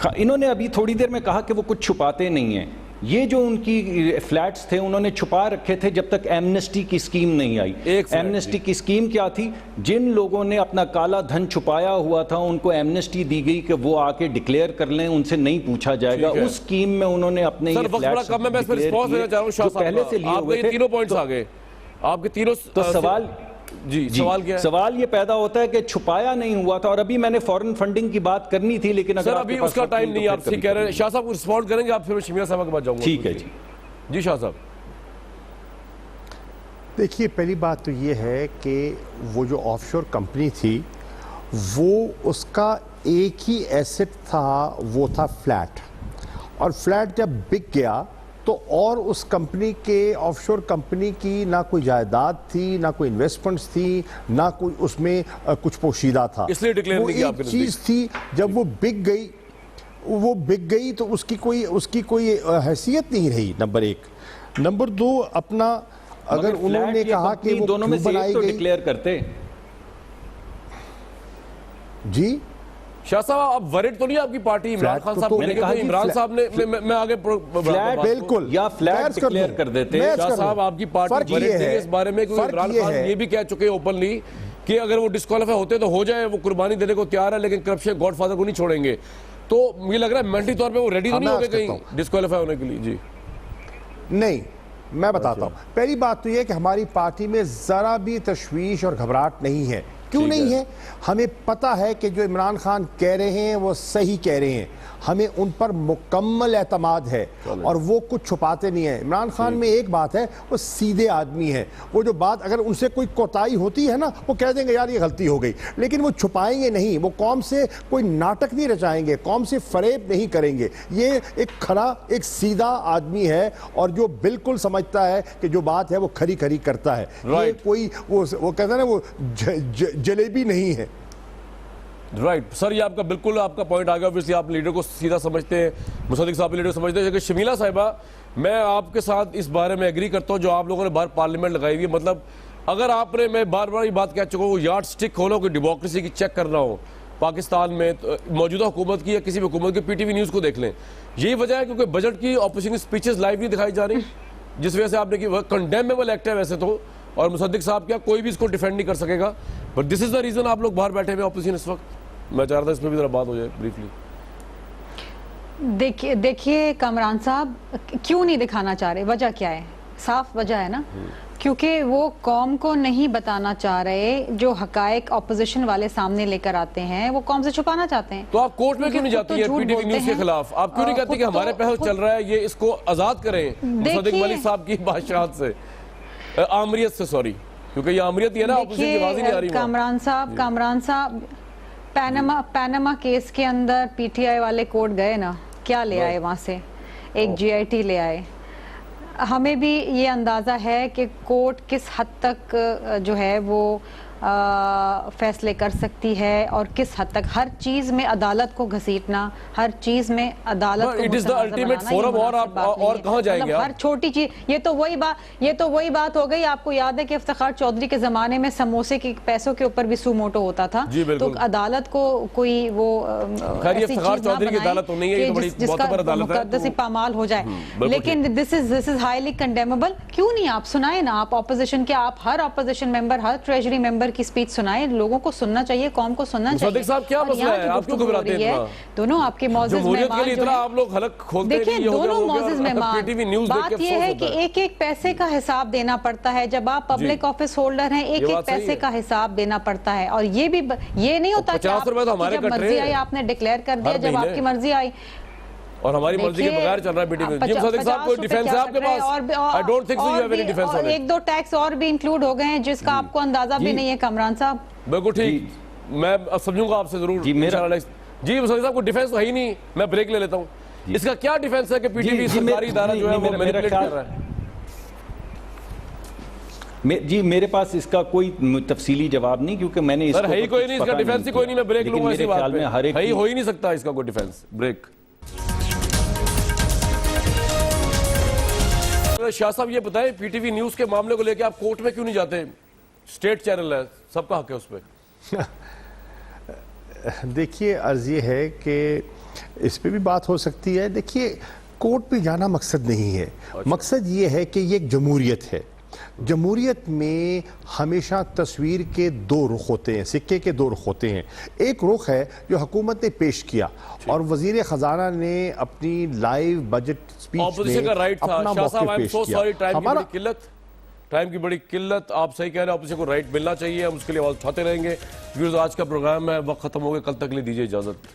انہوں نے ابھی تھوڑی دیر میں کہا کہ وہ کچھ چھپاتے نہیں ہیں. یہ جو ان کی فلیٹس تھے انہوں نے چھپا رکھے تھے جب تک ایمنسٹی کی اسکیم نہیں آئی. ایمنسٹی کی اسکیم کیا تھی؟ جن لوگوں نے اپنا کالا دھن چھپایا ہوا تھا ان کو ایمنسٹی دی گئی کہ وہ آ کے ڈکلیئر کر لیں, ان سے نہیں پوچھا جائے گا. اس اسکیم میں انہوں نے اپنے یہ فلیٹس جو پہلے سے لیے ہوئے تھے. تینوں پوائنٹس آ گئے آپ کے تینوں. تو سوال سوال کیا ہے؟ سوال یہ پیدا ہوتا ہے کہ چھپایا نہیں ہوا تھا, اور ابھی میں نے فورن فنڈنگ کی بات کرنی تھی, لیکن سر ابھی اس کا ٹائم نہیں. آپ کہہ رہے ہیں شاہ صاحب کو رسپونڈ کریں گے آپ, پھر شمیرہ صاحبہ کے بعد جاؤں گا. ٹھیک ہے جی شاہ صاحب. دیکھیے پہلی بات تو یہ ہے کہ وہ جو آف شور کمپنی تھی وہ اس کا ایک ہی ایسٹ تھا، وہ تھا فلیٹ، اور فلیٹ جب بک گیا تو اور اس کمپنی کے آف شور کمپنی کی نہ کوئی جائیداد تھی، نہ کوئی انویسٹمنٹس تھی، نہ کوئی اس میں کچھ پوشیدہ تھا. اس لیے ڈکلیئر وہ نہیں کیا آپ کے ایک چیز تھی، جب وہ بک گئی تو اس کی کوئی حیثیت نہیں رہی. نمبر ایک. نمبر دو، اپنا اگر انہوں نے کہا کہ وہ دونوں میں سے ایک تو ڈکلیئر کرتے. جی شاہ صاحب آپ ورڈ تو نہیں آپ کی پارٹی عمران خان صاحب میں نے کہا عمران صاحب نے میں آگے بالکل یا فلیٹ ڈکلیئر کر دیتے. شاہ صاحب آپ کی پارٹی ورڈ تھی اس بارے میں، کیونکہ عمران خان یہ بھی کہہ چکے اوپنلی کہ اگر وہ ڈسکوالیفائی ہوتے تو ہو جائے، وہ قربانی دینے کو تیار ہے، لیکن کرپشن گاڈ فادر کو نہیں چھوڑیں گے. تو مجھے لگ رہا ہے مینٹلی طور پہ وہ ریڈی تو نہیں ہوگے کہیں ڈسکوالیفائی ہونے کے لیے. جی نہیں، میں بتاتا ہوں. پہلی بات تو یہ کہ ہماری پارٹی میں ذرا بھی تشویش اور گھبراہٹ نہیں ہے. کیوں نہیں ہے؟ ہمیں پتہ ہے کہ جو عمران خان کہہ رہے ہیں وہ صحیح کہہ رہے ہیں. ہمیں ان پر مکمل اعتماد ہے اور وہ کچھ چھپاتے نہیں ہیں. عمران خان میں ایک بات ہے، وہ سیدھے آدمی ہے. وہ جو بات اگر ان سے کوئی کوتاہی ہوتی ہے نا، وہ کہہ دیں گے یار یہ غلطی ہو گئی، لیکن وہ چھپائیں گے نہیں. وہ قوم سے کوئی ناٹک نہیں رچائیں گے، قوم سے فریب نہیں کریں گے. یہ ایک کھڑا، ایک سیدھا آدمی ہے اور جو بالکل سمجھتا ہے کہ جو بات ہے وہ کھری کھری کرتا ہے. یہ کوئی وہ کہتا ہے نا، وہ جلیبی نہیں ہے. رائٹ سر، یہ آپ کا بالکل آپ کا پوائنٹ آ گیا. obviously آپ لیڈر کو سیدھا سمجھتے ہیں، مصدق صاحب لیڈر سمجھتے ہیں. کہ شمیلہ صاحبہ، میں آپ کے ساتھ اس بارے میں ایگری کرتا ہوں جو آپ لوگوں نے باہر پارلیمنٹ لگائی ہوئی ہے. مطلب اگر آپ نے، میں بار بار یہ بات کہہ چکا ہوں، وہ یارڈ سٹک کھولو کہ ڈیموکریسی کی چیک کرنا ہو پاکستان میں، موجودہ حکومت کی یا کسی بھی حکومت کی، پی ٹی وی نیوز کو دیکھ لیں. یہی وجہ ہے کیونکہ بجٹ کی اپوزیشن سپیچز لائیو نہیں دکھائی جا رہی، جس وجہ سے آپ نے کہ وہ کنڈیمیبل ایکٹ ہے ویسے تو، اور مصدق صاحب کیا کوئی بھی اس کو ڈیفینڈ نہیں کر سکے گا. But this is the reason آپ لوگ باہر بیٹھے ہوئے اپوزیشن اس وقت. میں چاہ رہا تھا اس پہ بھی ذرا بات ہو جائے بریفلی. دیکھیے کامران صاحب کیوں نہیں دکھانا چاہ رہے، وجہ کیا ہے؟ صاف وجہ ہے نا، کیونکہ وہ قوم کو نہیں بتانا چاہ رہے. جو حقائق اپوزیشن والے سامنے لے کر آتے ہیں وہ قوم سے چھپانا چاہتے ہیں. تو آپ کورٹ میں کیوں نہیں جاتی ہے پی ٹی وی نیوز کے خلاف؟ آپ کیوں نہیں کہتے کہ ہمارے پہ چل رہا ہے، یہ اس کو آزاد کریں مصدق ملک صاحب کی بادشاہت سے، آمریت سے، سوری، کیونکہ یہ آمریت ہی ہے نا، اپوزیشن کی آواز ہی نہیں آ رہی. کامران صاحب پیناما کیس کے اندر پی ٹی آئی والے کورٹ گئے نا، کیا لے آئے وہاں سے؟ ایک جی آئی ٹی لے آئے. ہمیں بھی یہ اندازہ ہے کہ کورٹ کس حد تک جو ہے وہ فیصلے کر سکتی ہے اور کس حد تک. ہر چیز میں عدالت کو گھسیٹنا، ہر چیز میں عدالت کو متنازع بنانا، اور کہاں جائیں گے؟ ہر چھوٹی چیز، یہ تو وہی بات ہو گئی. آپ کو یاد ہے کہ افتخار چودھری کے زمانے میں سموسے کے پیسوں کے اوپر بھی سو موٹو ہوتا تھا. تو عدالت کو کوئی وہ ایسی چیز نہ بنائے جس کا مقدس پامال ہو جائے. لیکن دس از ہائیلی کنڈیمیبل. کیوں نہیں آپ سنائیں نا، آپ اپوزیشن کے، آپ ہر اپوزیشن ممبر، ہر ٹریجری ممبر کی سپیچ سنائیں. لوگوں کو سننا چاہیے، قوم کو سننا چاہیے. صادق صاحب کیا مسئلہ ہے؟ آپ کیوں گھبراتے ہیں اتنا؟ دونوں آپ کے معزز مہمان جو ہیں، آپ لوگ حلق کھولتے ہیں. دیکھیں دونوں معزز مہمان، بات یہ ہے کہ ایک ایک پیسے کا حساب دینا پڑتا ہے. جب آپ پبلک آفس ہولڈر ہیں، ایک ایک پیسے کا حساب دینا پڑتا ہے. اور یہ بھی یہ نہیں ہوتا کہ جب مرضی آئی آپ نے ڈکلیئر کر دیا، جب آپ کی مرضی آئی. اور ہماری مرضی کے بغیر چل رہا ہے بیٹی میں. جی صادق صاحب کوئی ڈیفنس ہے آپ کے پاس؟ I don't think so you have any defense on it. ایک دو ٹیکس اور بھی انکلوڈ ہو گئے ہیں جس کا آپ کو اندازہ بھی نہیں ہے کامران صاحب. بالکل ٹھیک، میں سمجھوں گا آپ سے ضرور. جی صادق صاحب کوئی ڈیفنس تو ہے ہی نہیں. میں بریک لے لیتا ہوں. اس کا کیا ڈیفنس ہے کہ پی ٹی وی سرکاری ادارہ جو ہے وہ مینیپولیٹ کر رہا ہے؟ جی میرے پاس اس کا کوئی تفصیلی جواب نہیں، کیونکہ میں نے اس کو ہے ہی کوئی نہیں، اس کا ڈیفنس ہی کوئی نہیں. میں بریک لوں گا اسی بات پہ. ہے ہی ہو ہی نہیں سکتا اس کا کوئی ڈیفنس. بریک. شاہ صاحب یہ بتائیں، پی ٹی وی نیوز کے معاملے کو لے کے آپ کورٹ میں کیوں نہیں جاتے؟ اسٹیٹ چینل ہے، سب کا حق ہے اس پہ. دیکھیے عرض یہ ہے کہ اس پہ بھی بات ہو سکتی ہے. دیکھیے کورٹ پہ جانا مقصد نہیں ہے. مقصد یہ ہے کہ یہ ایک جمہوریت ہے. جمہوریت میں ہمیشہ تصویر کے دو رخ ہوتے ہیں، سکے کے دو رخ ہوتے ہیں. ایک رخ ہے جو حکومت نے پیش کیا اور وزیر خزانہ نے اپنی لائیو بجٹ سپیچ میں اپنا موقف پیش کیا. ٹائم کی بڑی قلت، آپ صحیح کہہ رہے ہیں، اپوزیشن کو رائٹ ملنا چاہیے. ہم اس کے لیے آواز اٹھاتے رہیں گے. آج کا پروگرام ہے، وقت ختم ہو گیا. کل تک کے لیے دیجیے اجازت.